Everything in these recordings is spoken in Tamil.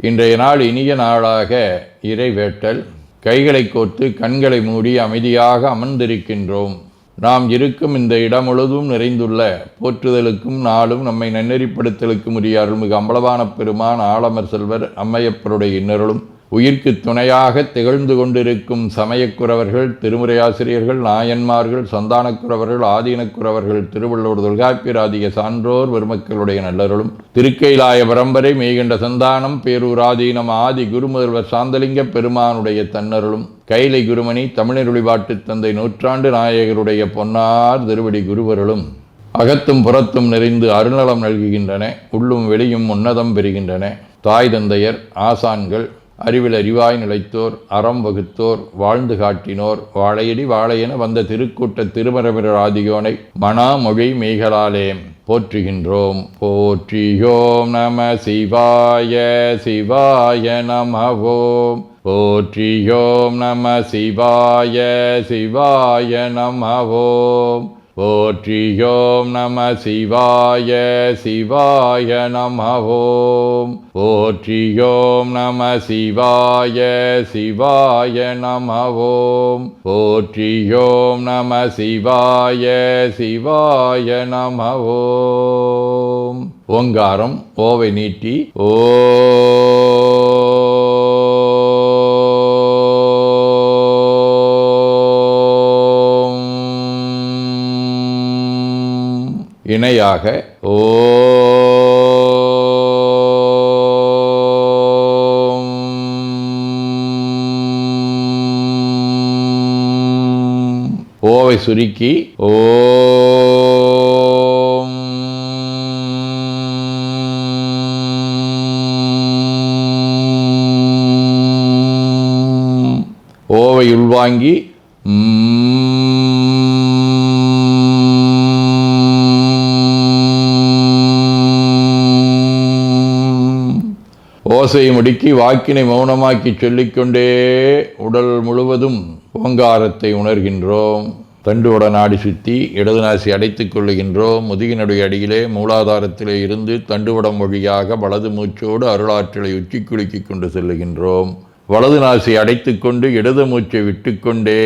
இன்றைய நாள் இனிய நாளாக இறைவேட்டல். கைகளை கோர்த்து கண்களை மூடி அமைதியாக அமர்ந்திருக்கின்றோம். நாம் இருக்கும் இந்த இடம் முழுதும் நிறைந்துள்ள போற்றுதலுக்கும் நாளும் நம்மை நன்னெறிப்படுத்தலுக்கும் உரிய அருள்மிகு அம்பலவான பெருமான் ஆலமர் செல்வர் அம்மையப்பருடைய இன்னருளும் உயிர்க்கு துணையாக திகழ்ந்து கொண்டிருக்கும் சமயக்குறவர்கள், திருமுறையாசிரியர்கள், நாயன்மார்கள், சந்தானக்குறவர்கள், ஆதீனக்குறவர்கள், திருவள்ளுவர் தொல்காப்பியராதிய சான்றோர் பெருமக்களுடைய நல்லருளும் திருக்கைலாய பரம்பரை மெய்கண்ட சந்தானம் பேரூராதீனம் ஆதி குருமுதல்வர் சாந்தலிங்க பெருமானுடைய தன்னருளும் கைலை குருமணி தமிழருளிபாட்டு தந்தை நூற்றாண்டு நாயகருடைய பொன்னார் திருவடி குருவருளும் அகத்தும் புறத்தும் நிறைந்து அருள்நலம் நல்குகின்றன. உள்ளும் வெளியும் உன்னதம் பெறுகின்றன. தாய் தந்தையர், ஆசான்கள், அறிவில் அறிவாய் நிலைத்தோர், அறம் வகுத்தோர், வாழ்ந்து காட்டினோர், வாழையடி வாழையென வந்த திருக்கூட்ட திருமரபிரர் ஆதியோனை மணாமொழி மெய்களாலே போற்றுகின்றோம். போற்றியோம் நம சிவாய சிவாய நமவோம். போற்றியோம் நம சிவாய சிவாய நமவோம். போற்றியோம் நம சிவாய சிவாய நமவோம். போற்றியோம் நம சிவாய சிவாய நமவோம். போற்றியோம் நம சிவாய சிவாய நமவோம். ஓங்காரம் ஓவை நீட்டி ஓ இணையாக ஓம். ஓவை சுருக்கி ஓம். ஓவை உள்வாங்கி ஓசையை முடுக்கி வாக்கினை மௌனமாக்கி சொல்லிக்கொண்டே உடல் முழுவதும் ஓங்காரத்தை உணர்கின்றோம். தண்டுவட நாடி சுற்றி இடது நாசி அடைத்துக் கொள்ளுகின்றோம். முதுகினுடைய அடியிலே மூலாதாரத்திலே இருந்து தண்டுவடம் வழியாக வலது மூச்சோடு அருளாற்றலை உச்சி குலுக்கி கொண்டு செல்லுகின்றோம். வலது நாசி அடைத்து கொண்டு இடது மூச்சை விட்டுக்கொண்டே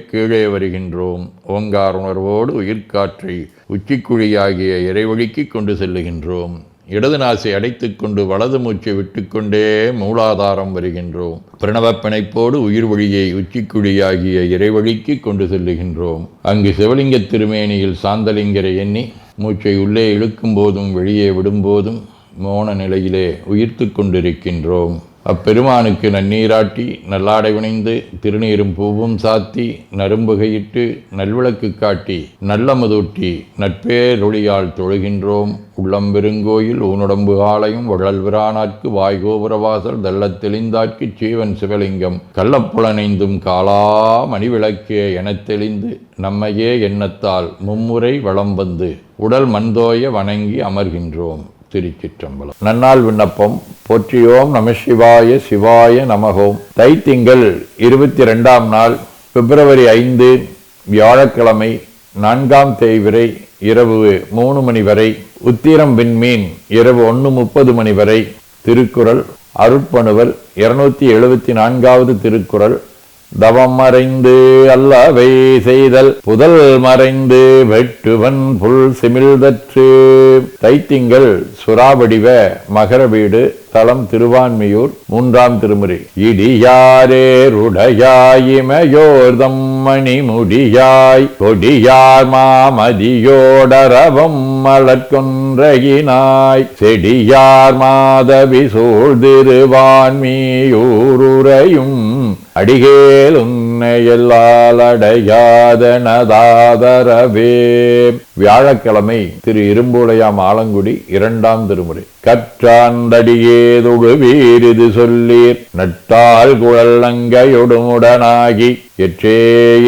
கீழே வருகின்றோம். ஓங்கார உணர்வோடு உயிர்காற்றை உச்சிக்குழியாகிய இறைவழிக்கு கொண்டு செல்லுகின்றோம். இடது நாசை அடைத்து கொண்டு வலது மூச்சை விட்டுக்கொண்டே மூலாதாரம் வருகின்றோம். பிரணவ பிணைப்போடு உயிர் வழியை உச்சிக்குழியாகிய இறைவழிக்கு கொண்டு செல்லுகின்றோம். அங்கு சிவலிங்க திருமேனியில் சாந்தலிங்கரை எண்ணி மூச்சை உள்ளே இழுக்கும் போதும் வெளியே விடும்போதும் மோன நிலையிலே உயிர்த்து கொண்டிருக்கின்றோம். அப்பெருமானுக்கு நன்னீராட்டி நல்லாடை வினைந்து திருநீரும் பூவும் சாத்தி நரும்புகையிட்டு நல்விளக்கு காட்டி நல்லமுதூட்டி நட்பேரொழியால் தொழுகின்றோம். உள்ளம்பெருங்கோயில் ஊனுடம்பு ஆலயம் வள்ளல்விரானாற்கு வாய்கோபுரவாசல் தள்ளத் தெளிந்தாட்கு சீவன் சிவலிங்கம் கள்ளப்புலனைந்தும் காலா மணிவிளக்கே எனத் தெளிந்து நம்மையே எண்ணத்தால் மும்முறை வளம் வந்து உடல் மண்தோய வணங்கி அமர்கின்றோம். திருச்சிற்றம்பலம். நன்னாள் விண்ணப்பம். போற்றியோம் நம சிவாய சிவாய நமகோம். தைத்திங்கள் 22ஆம் நாள் பிப்ரவரி 5 வியாழக்கிழமை 4ஆம் தேய்விரை இரவு 3 மணி வரை, உத்திரம் விண்மீன் இரவு 1:30 மணி வரை. திருக்குறள் அருட்பணுவல் 274வது திருக்குறள். தவம் மறைந்து அல்லவை செய்தல் புதல் மறைந்து வெட்டுவன் புல் சிமிழ்தற்று. தைத்திங்கள் சுறாவடிவ மகர வீடு, தலம் திருவான்மியூர், 3ஆம் திருமுறை. இடியாரேருடையாயிமையோர்தம் மணிமுடியாய் கொடியார் மாமதியோடரவம் மலர்கொன்றையினாய் செடியார் மாதவி சூழ்திருவான்மியூருரையும் அடிகேல் உன்னையல்லால் அடையாதனதாதரவே. வியாழக்கிழமை திரு இரும்புலையாம் ஆலங்குடி, 2ஆம் திருமுறை. கற்றாந்தடியேதொழு வீரிது சொல்லீர் நட்டால் குழல் நங்கையொடுமுடனாகி எற்றே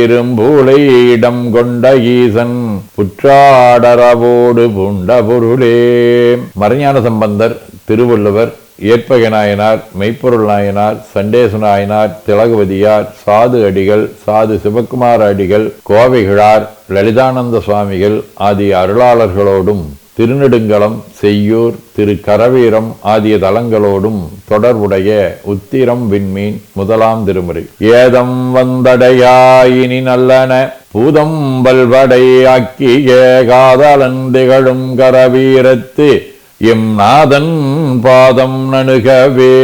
இரும்பூலை இடம் கொண்ட ஈசன் புற்றாடரவோடு பூண்ட பொருளே. மறைஞான சம்பந்தர், திருவள்ளுவர், ஏற்பக நாயனார், மெய்ப்பொருள் நாயனார், சண்டேச நாயனார், திலகவதியார், சாது அடிகள், சாது சிவகுமார அடிகள், கோவைகிழார், லலிதானந்த சுவாமிகள் ஆகிய அருளாளர்களோடும் திருநெடுங்களம், செய்யூர், திருக்கரவீரம் ஆகிய தலங்களோடும் தொடர்புடைய உத்திரம் விண்மீன் 1ஆம் திருமுறை. ஏதம் வந்தடையாயினி நல்லன பூதம் பல்வடை ஆக்கிய காதலன் திகழும் கரவீரத்து எம் நாதன் பாதம் நணுகவே.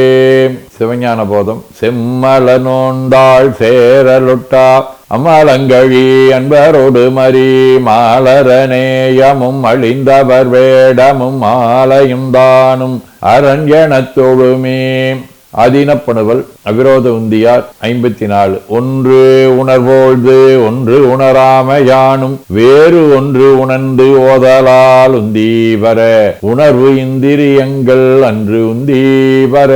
சிவஞான போதம். செம்மல நோண்டாள் சேரலுட்டா அமலங்கழி அன்பரோடு மறி மாலரநேயமும் அழிந்தவர் வேடமும் ஆலயம் தானும் அரண்யனத் தொழுமே. ஆதீனப்பணுவல் அவிரோத உந்தியார் 54. ஒன்று உணர்வோழ்து ஒன்று உணராமையானும் வேறு ஒன்று உணர்ந்து ஓதலால் உந்தீவர உணர்வு இந்திரியங்கள் அன்று உந்தீவர.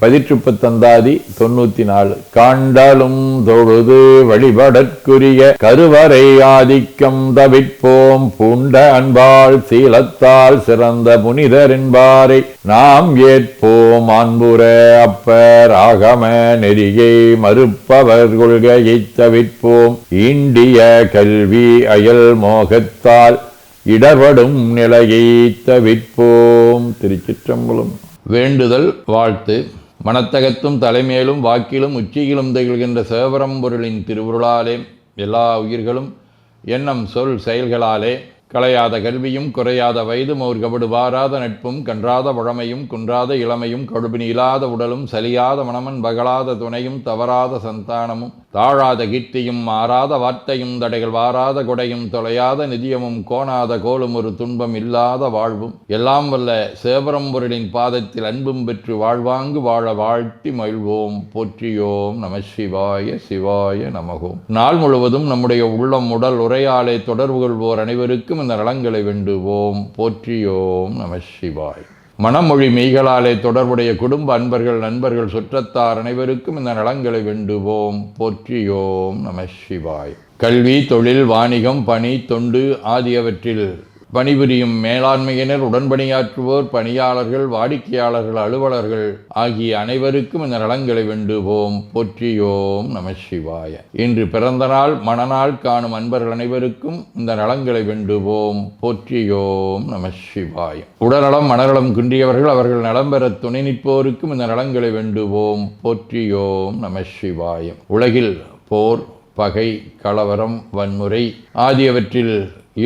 பதிற்றுப்பத்தந்தாதி 94. காண்டலும் தொழுது வழிபடற்குரிய கருவறை ஆதிக்கம் தவிர்ப்போம் பூண்ட அன்பாள் சீலத்தால் சிறந்த புனிதர் என்பாரை நாம் ஏற்போம் அன்புற அப்பர் ஆகம நெறியை மறுப்பவர் கொள்கையை தவிர்ப்போம் ஈண்டிய கல்வி அயல் மோகத்தால் இடர்படும் நிலையை தவிர்ப்போம். திருச்சிற்றம்பலம். வேண்டுதல் வாழ்த்து. மனத்தகத்தும் தலைமையிலும் வாக்கிலும் உச்சியிலும் திகழ்கின்ற சிவபரம்பொருளின் திருவுருளாலே எல்லா உயிர்களும் எண்ணம் சொல் செயல்களாலே களையாத கல்வியும் குறையாத வயதும் ஒரு கபடு வாராத நட்பும் கன்றாத பழமையும் குன்றாத இளமையும் கடுபினி இல்லாத உடலும் சலியாத மனமன் பகலாத துணையும் தவறாத சந்தானமும் தாழாத கீர்த்தியும் மாறாத வார்த்தையும் தடைகள் வாராத கொடையும் தொலையாத நிதியமும் கோணாத கோலும் ஒரு துன்பம் இல்லாத வாழ்வும் எல்லாம் வல்ல சிவபரம்பொருளின் பாதத்தில் அன்பும் பெற்று வாழ்வாங்கு வாழ வாழ்த்தி மகிழ்வோம். போற்றியோம் நம சிவாய சிவாய நமகோம். நாள் முழுவதும் நம்முடைய உள்ளம் உடல் உரையாலே தொடர்பு கொள்வோர் அனைவருக்கும் இந்த நலங்களை வேண்டுவோம். போற்றியோம் நம சிவாய். மனமொழி மெய்களாலே தொடர்புடைய குடும்ப அன்பர்கள் நண்பர்கள் சுற்றத்தார் அனைவருக்கும் இந்த நலங்களை வேண்டுவோம். போற்றியோம் நம சிவாய். கல்வி தொழில் வாணிகம் பணி தொண்டு ஆகியவற்றில் பணிபுரியும் மேலாண்மையினர் உடன்பணியாற்றுவோர் பணியாளர்கள் வாடிக்கையாளர்கள் அலுவலர்கள் ஆகிய அனைவருக்கும் இந்த நலங்களை வேண்டுவோம். போற்றியோம் நம சிவாய. இன்று பிறந்த நாள் மணநாள் காணும் அன்பர்கள் அனைவருக்கும் இந்த நலங்களை வேண்டுவோம். போற்றியோம் நம சிவாய. உடல்நலம் மனநலம் குன்றியவர்கள் அவர்கள் நலம் பெற துணை நிற்போருக்கும் இந்த நலங்களை வேண்டுவோம். போற்றியோம் நம சிவாய. உலகில் போர் பகை கலவரம் வன்முறை ஆகியவற்றில்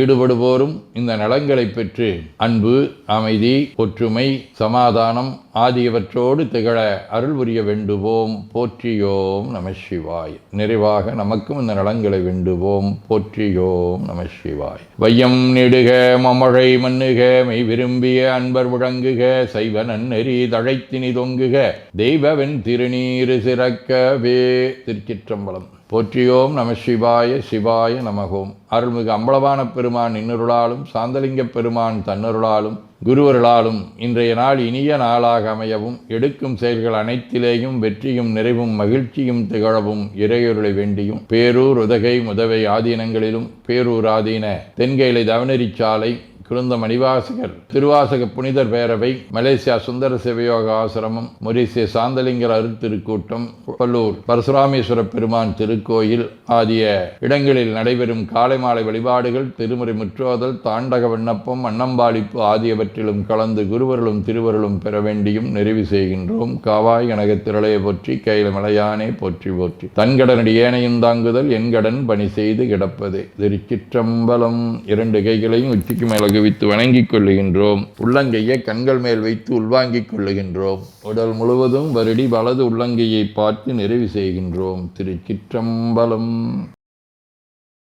ஈடுபடுவோரும் இந்த நலங்களை பெற்று அன்பு அமைதி ஒற்றுமை சமாதானம் ஆகியவற்றோடு திகழ அருள் புரிய வேண்டுவோம். போற்றியோம் நம சிவாய். நிறைவாக நமக்கும் இந்த நலங்களை வேண்டுவோம். போற்றியோம் நம சிவாய். வையம் நெடுக மமழை மண்ணுக மெய் விரும்பிய அன்பர் முழங்குக சைவ நன்னெறி தழைத்தினி தொங்குக தெய்வவென் திருநீரு சிறக்கவே. திருச்சிற்றம்பலம். போற்றியோம் நம சிவாய சிவாய நமகோம். அருள்மிகு அம்பலவான பெருமான் இன்னருளாலும் சாந்தலிங்க பெருமான் தன்னருளாலும் குருவருளாலும் இன்றைய நாள் இனிய நாளாக அமையவும் எடுக்கும் செயல்கள் அனைத்திலேயும் வெற்றியும் நிறைவும் மகிழ்ச்சியும் திகழவும் இறையொருளை வேண்டியும் பேரூர் உதகை முதவை ஆதீனங்களிலும் பேரூர் ஆதீன தென்கைலை தவனரிச்சாலை குருந்த மணிவாசகர் திருவாசக புனிதர் பேரவை மலேசியா சுந்தர சிவயோக ஆசிரமம் மொரிசிய சாந்தலிங்கர் அருத்திருக்கூட்டம் பல்லூர் பரசுராமேஸ்வர பெருமான் திருக்கோயில் ஆகிய இடங்களில் நடைபெறும் காலை மாலை வழிபாடுகள் திருமுறை முற்றோதல் தாண்டக விண்ணப்பம் அன்னம்பாளிப்பு ஆகியவற்றிலும் கலந்து குருவர்களும் திருவருளும் பெற வேண்டியும் நிறைவு செய்கின்றோம். காவாய் கனகத்திரளையை போற்றி கையில மலையானே போற்றி போற்றி தன்கடனடி ஏனையும் தாங்குதல் என்கடன் பணி செய்து கிடப்பதே. திருச்சிற்றம்பலம். 2 கைகளையும் உச்சிக்கு மேல வைத்து வணங்கிக் கொள்ளுகின்றோம். உள்ளங்கையை கண்கள் மேல் வைத்து உள்வாங்கிக் கொள்ளுகின்றோம். உடல் முழுவதும் வருடி வலது உள்ளங்கையை பார்த்து நிறைவு செய்கின்றோம். திருச்சிற்றம்பலம்.